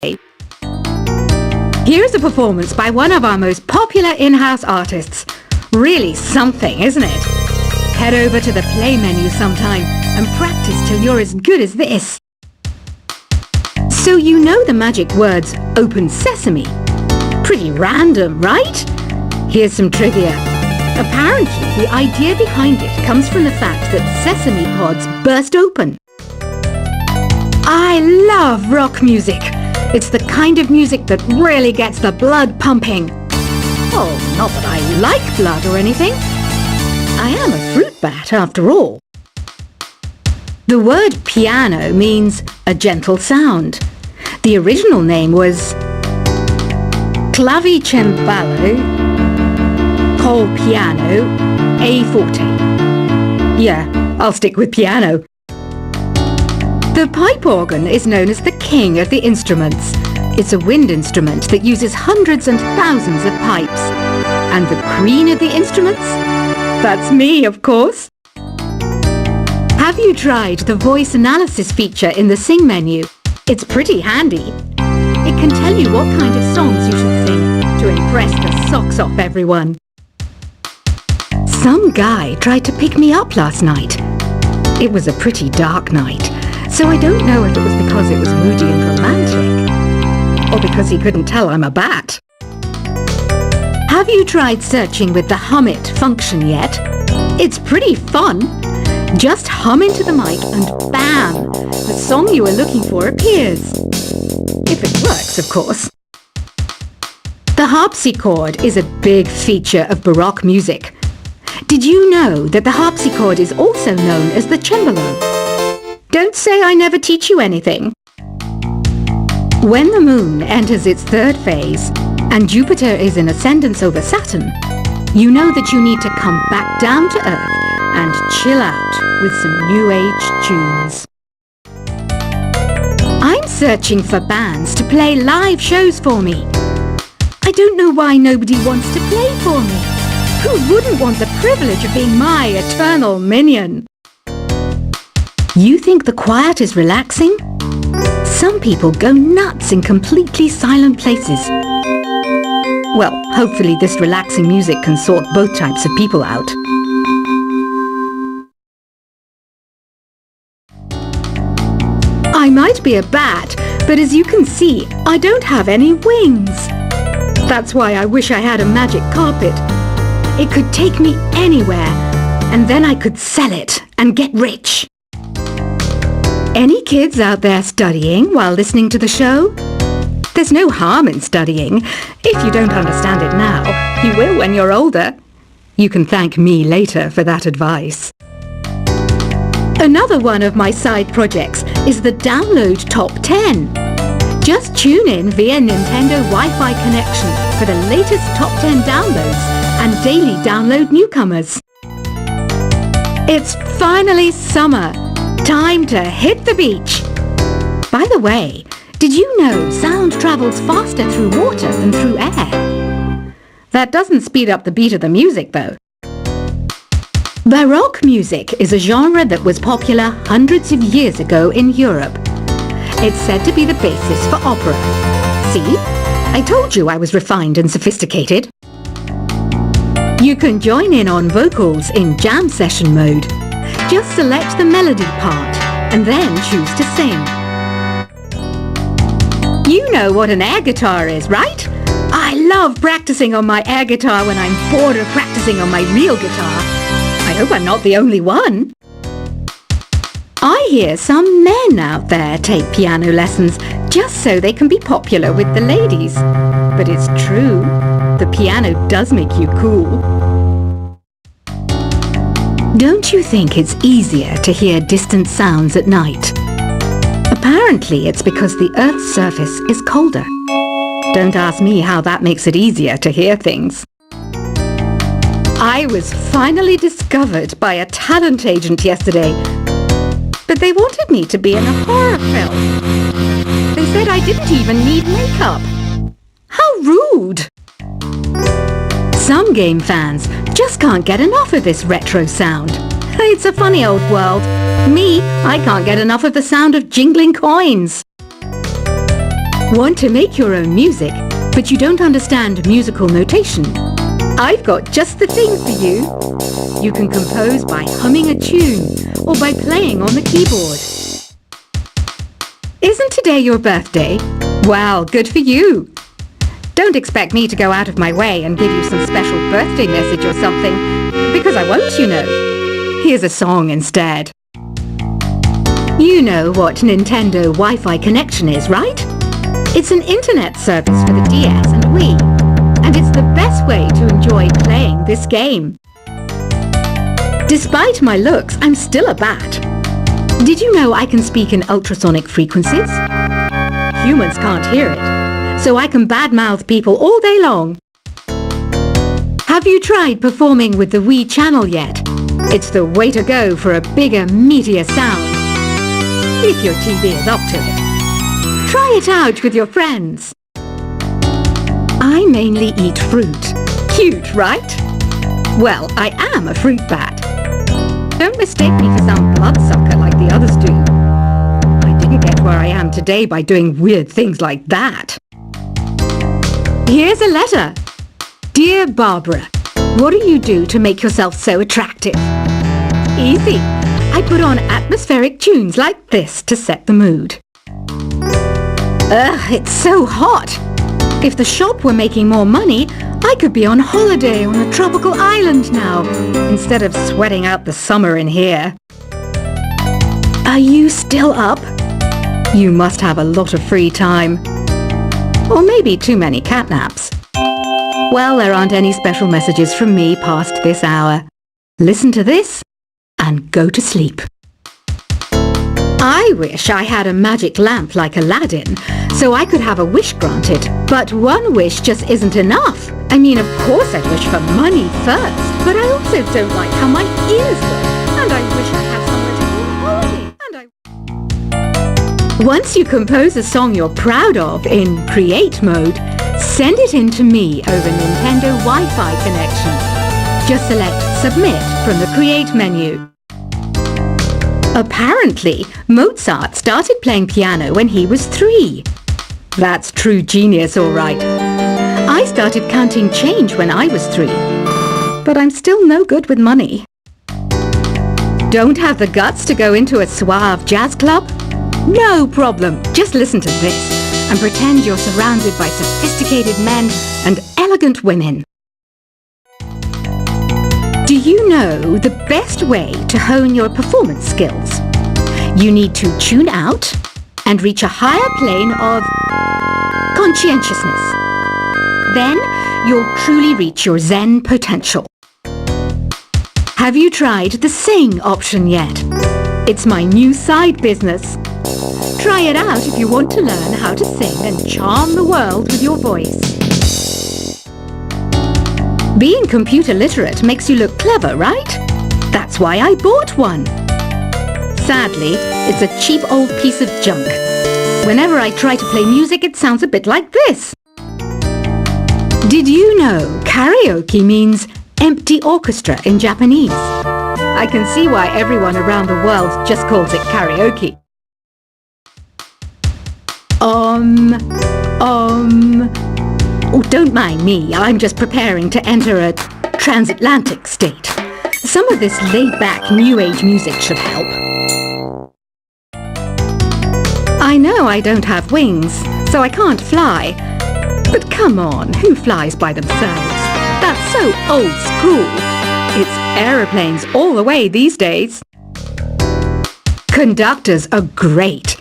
Here's a performance by one of our most popular in-house artists. Really something, isn't it? Head over to the play menu sometime and practice till you're as good as this. So you know the magic words "Open Sesame"? Pretty random, right? Here's some trivia. Apparently, the idea behind it comes from the fact that sesame pods burst open. I love rock music. It's the kind of music that really gets the blood pumping. Oh, not that I like blood or anything. I am a fruit bat after all. The word piano means a gentle sound. The original name was clavicembalo col piano a forte. Yeah, I'll stick with piano. The pipe organ is known as the king of the instruments. It's a wind instrument that uses hundreds and thousands of pipes. And the queen of the instruments? That's me, of course. Have you tried the voice analysis feature in the Sing menu? It's pretty handy. It can tell you what kind of songs you should sing to impress the socks off everyone. Some guy tried to pick me up last night. It was a pretty dark night, so I don't know if it was because it was moody and romantic, or because he couldn't tell I'm a bat. Have you tried searching with the Hum It function yet? It's pretty fun. Just hum into the mic and bam! The song you were looking for appears. If it works, of course. The harpsichord is a big feature of Baroque music. Did you know that the harpsichord is also known as the cembalo? Don't say I never teach you anything. When the moon enters its third phase and Jupiter is in ascendance over Saturn, you know that you need to come back down to Earth and chill out with some New Age tunes. I'm searching for bands to play live shows for me. I don't know why nobody wants to play for me. Who wouldn't want the privilege of being my eternal minion? You think the quiet is relaxing? Some people go nuts in completely silent places. Well, hopefully this relaxing music can sort both types of people out. I might be a bat, but as you can see, I don't have any wings. That's why I wish I had a magic carpet. It could take me anywhere, and then I could sell it and get rich. Any kids out there studying while listening to the show? There's no harm in studying. If you don't understand it now, you will when you're older. You can thank me later for that advice. Another one of my side projects is the Download Top 10. Just tune in via Nintendo Wi-Fi connection for the latest Top 10 downloads and daily download newcomers. It's finally summer. Time to hit the beach. By the way, did you know sound travels faster through water than through air? That doesn't speed up the beat of the music, though. Baroque music is a genre that was popular hundreds of years ago in Europe. It's said to be the basis for opera. See? I told you I was refined and sophisticated. You can join in on vocals in jam session mode. Just select the melody part and then choose to sing. You know what an air guitar is, right? I love practicing on my air guitar when I'm bored of practicing on my real guitar. I hope I'm not the only one. I hear some men out there take piano lessons just so they can be popular with the ladies. But it's true, the piano does make you cool. Don't you think it's easier to hear distant sounds at night? Apparently it's because the Earth's surface is colder. Don't ask me how that makes it easier to hear things. I was finally discovered by a talent agent yesterday, but they wanted me to be in a horror film. They said I didn't even need makeup. How rude! Some game fans just can't get enough of this retro sound. It's a funny old world. Me, I can't get enough of the sound of jingling coins. Want to make your own music, but you don't understand musical notation? I've got just the thing for you. You can compose by humming a tune or by playing on the keyboard. Isn't today your birthday? Well, good for you. Don't expect me to go out of my way and give you some special birthday message or something, because I won't, you know. Here's a song instead. You know what Nintendo Wi-Fi connection is, right? It's an internet service for the DS and Wii, and it's the best way to enjoy playing this game. Despite my looks, I'm still a bat. Did you know I can speak in ultrasonic frequencies? Humans can't hear it, so I can badmouth people all day long. Have you tried performing with the Wii channel yet? It's the way to go for a bigger, meatier sound. If your TV is up to it. Try it out with your friends. I mainly eat fruit. Cute, right? Well, I am a fruit bat. Don't mistake me for some bloodsucker like the others do. I didn't get where I am today by doing weird things like that. Here's a letter. Dear Barbara, what do you do to make yourself so attractive? Easy. I put on atmospheric tunes like this to set the mood. Ugh, it's so hot. If the shop were making more money, I could be on holiday on a tropical island now, instead of sweating out the summer in here. Are you still up? You must have a lot of free time. Or maybe too many catnaps. Well, there aren't any special messages from me past this hour. Listen to this and go to sleep. I wish I had a magic lamp like Aladdin, so I could have a wish granted. But one wish just isn't enough. I mean, of course I'd wish for money first, but I also don't like how my ears look, and I wish I had somewhere to go on holiday, Once you compose a song you're proud of in Create mode, send it in to me over Nintendo Wi-Fi connection. Just select Submit from the Create menu. Apparently, Mozart started playing piano when he was 3. That's true genius, all right. I started counting change when I was 3. But I'm still no good with money. Don't have the guts to go into a suave jazz club? No problem. Just listen to this and pretend you're surrounded by sophisticated men and elegant women. Do you know the best way to hone your performance skills? You need to tune out and reach a higher plane of conscientiousness. Then you'll truly reach your Zen potential. Have you tried the Sing option yet? It's my new side business. Try it out if you want to learn how to sing and charm the world with your voice. Being computer literate makes you look clever, right? That's why I bought one. Sadly, it's a cheap old piece of junk. Whenever I try to play music, it sounds a bit like this. Did you know karaoke means empty orchestra in Japanese? I can see why everyone around the world just calls it karaoke. Oh, don't mind me, I'm just preparing to enter a transatlantic state. Some of this laid-back New Age music should help. I know I don't have wings, so I can't fly. But come on, who flies by themselves? That's so old school. It's aeroplanes all the way these days. Conductors are great.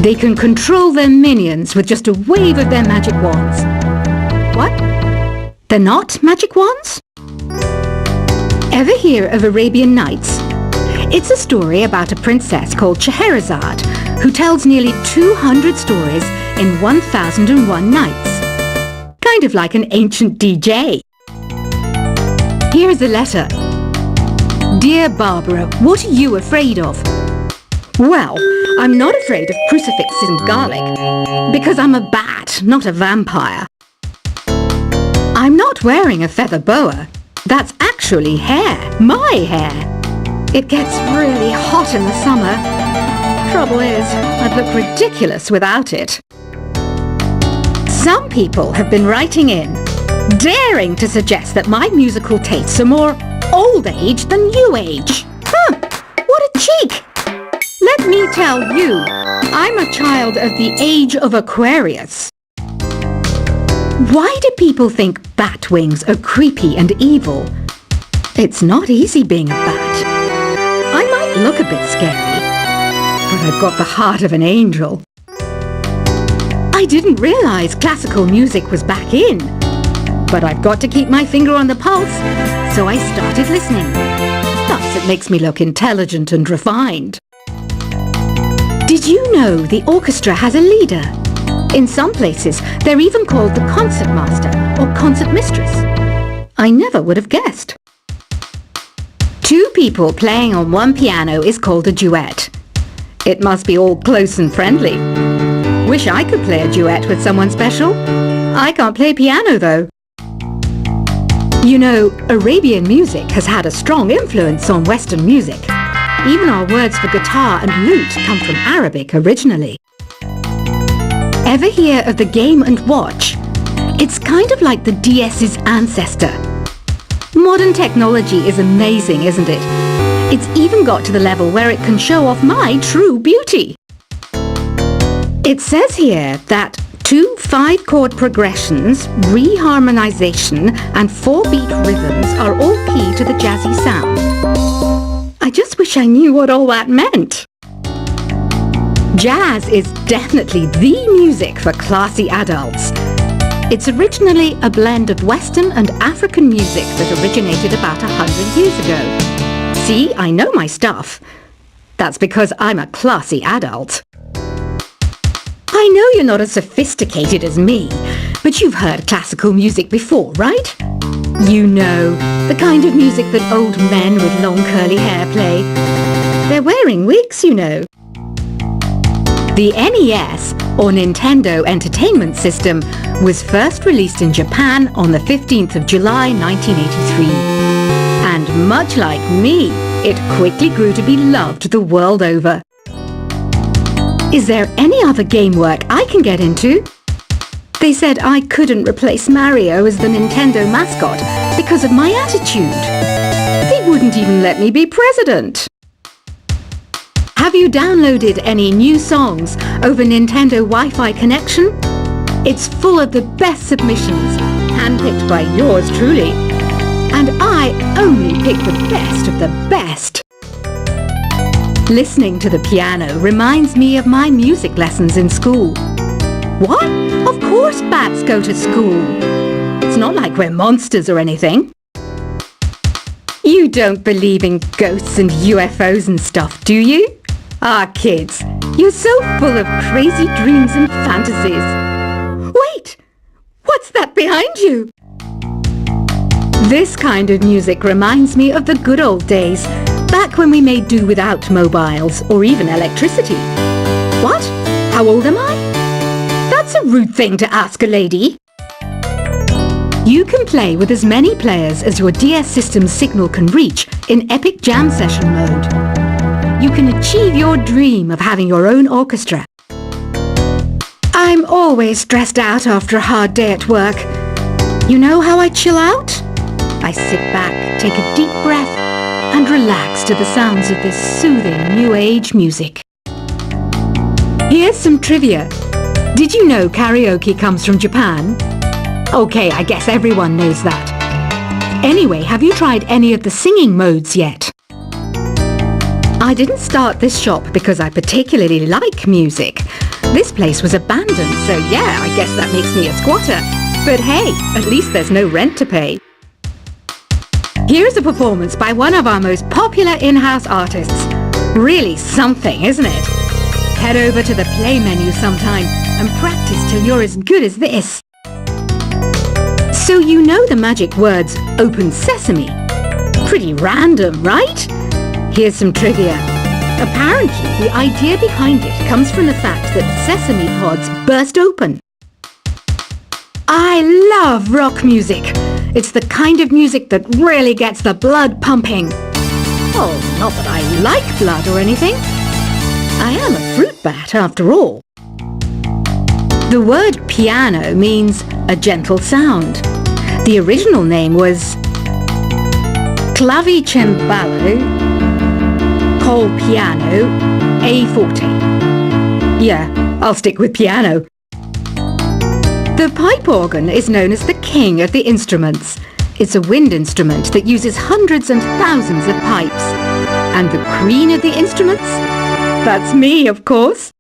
They can control their minions with just a wave of their magic wands. What? They're not magic wands? Ever hear of Arabian Nights? It's a story about a princess called Scheherazade who tells nearly 200 stories in 1001 nights. Kind of like an ancient DJ. Here's a letter. Dear Barbara, what are you afraid of? Well, I'm not afraid of crucifixes and garlic, because I'm a bat, not a vampire. I'm not wearing a feather boa. That's actually hair, my hair. It gets really hot in the summer. Trouble is, I'd look ridiculous without it. Some people have been writing in, daring to suggest that my musical tastes are more old age than new age. What a cheek! Let me tell you, I'm a child of the age of Aquarius. Why do people think bat wings are creepy and evil? It's not easy being a bat. I might look a bit scary, but I've got the heart of an angel. I didn't realize classical music was back in, but I've got to keep my finger on the pulse, so I started listening. Thus, it makes me look intelligent and refined. Did you know the orchestra has a leader? In some places, they're even called the concertmaster or concertmistress. I never would have guessed. Two people playing on one piano is called a duet. It must be all close and friendly. Wish I could play a duet with someone special. I can't play piano though. You know, Arabian music has had a strong influence on Western music. Even our words for guitar and lute come from Arabic originally. Ever hear of the Game & Watch? It's kind of like the DS's ancestor. Modern technology is amazing, isn't it? It's even got to the level where it can show off my true beauty. It says here that 2 5-chord progressions, reharmonization and 4-beat rhythms are all key to the jazzy sound. I just wish I knew what all that meant. Jazz is definitely the music for classy adults. It's originally a blend of Western and African music that originated about 100 years ago. See, I know my stuff. That's because I'm a classy adult. I know you're not as sophisticated as me, but you've heard classical music before, right? You know, the kind of music that old men with long curly hair play. They're wearing wigs, you know. The NES, or Nintendo Entertainment System, was first released in Japan on the 15th of July 1983. And much like me, it quickly grew to be loved the world over. Is there any other game work I can get into? They said I couldn't replace Mario as the Nintendo mascot because of my attitude. They wouldn't even let me be president. Have you downloaded any new songs over Nintendo Wi-Fi connection? It's full of the best submissions, handpicked by yours truly. And I only pick the best of the best. Listening to the piano reminds me of my music lessons in school. What? Of course bats go to school. It's not like we're monsters or anything. You don't believe in ghosts and UFOs and stuff, do you? Ah, kids, you're so full of crazy dreams and fantasies. Wait, what's that behind you? This kind of music reminds me of the good old days, back when we made do without mobiles or even electricity. What? How old am I? That's a rude thing to ask a lady. You can play with as many players as your DS system's signal can reach in Epic Jam Session mode. You can achieve your dream of having your own orchestra. I'm always stressed out after a hard day at work. You know how I chill out? I sit back, take a deep breath, and relax to the sounds of this soothing new age music. Here's some trivia. Did you know karaoke comes from Japan? Okay, I guess everyone knows that. Anyway, have you tried any of the singing modes yet? I didn't start this shop because I particularly like music. This place was abandoned, so yeah, I guess that makes me a squatter. But hey, at least there's no rent to pay. Here's a performance by one of our most popular in-house artists. Really something, isn't it? Head over to the play menu sometime and practice till you're as good as this. So you know the magic words "Open Sesame." Pretty random, right? Here's some trivia. Apparently, the idea behind it comes from the fact that sesame pods burst open. I love rock music. It's the kind of music that really gets the blood pumping. Oh, not that I like blood or anything. I am a fruit bat after all. The word piano means a gentle sound. The original name was clavicembalo col piano A forte. Yeah, I'll stick with piano. The pipe organ is known as the king of the instruments. It's a wind instrument that uses hundreds and thousands of pipes. And the queen of the instruments? That's me, of course.